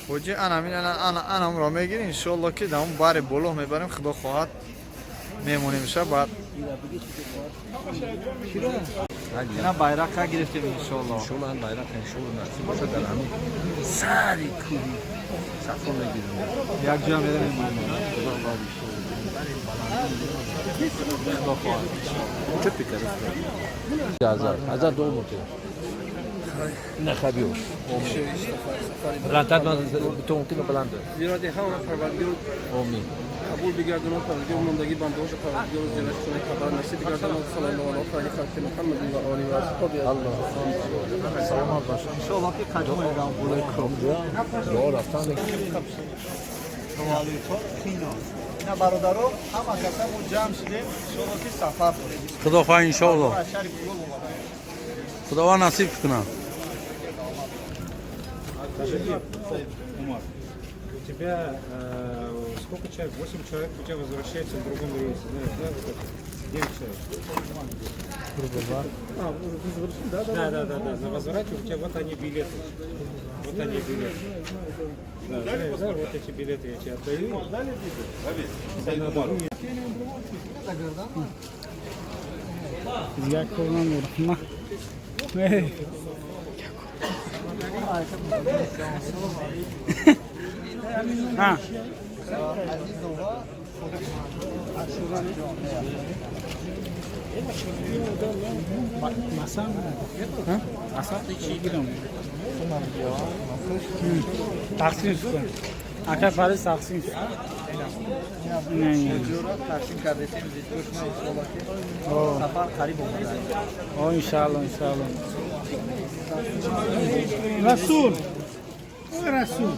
حاجی انم را میگیری انشالله که در اون بار بالا میبریم خدا خواهد میمونیم شب اینا bayrak ها گرفتیم انشالله انشالله هم bayrak انشالله نصیب باشه در همین سری کوری صفا میگیریم یک جا میریم خدا خواهد چه فکر است هزار دو موته نخبیو بلندتر من بتون که بلنده زیراده همه پروردگار آمین قبول بگردون و پروردگار مندگی بندهاش پروردگار و زیرش کنه خبر نصیب بگردن و صلی الله علیه و خلق محمد و آله و اصحابه الله سلامت باشه انشالله که قدم میرم بوله دعا رفتن اینا برادران همه کسا ما جمع شدیم انشالله که سفر کنیم خدا خواه انشالله خداوند نصیب کنه У тебя сколько человек? 8 человек у тебя возвращается в другом рейсе. Да, вот это. 9 человек. Да. На возврате у тебя вот они билеты. Вот они билеты. Да, вот эти билеты я тебе отдаю. Я колонна. Ha. Masam. Ha? Asal gidiyorum. Taksim kن. Akar Paris taksim. نه تقسیم کرده تیم دیگه سفر قریب اومده انشالله رسول رسول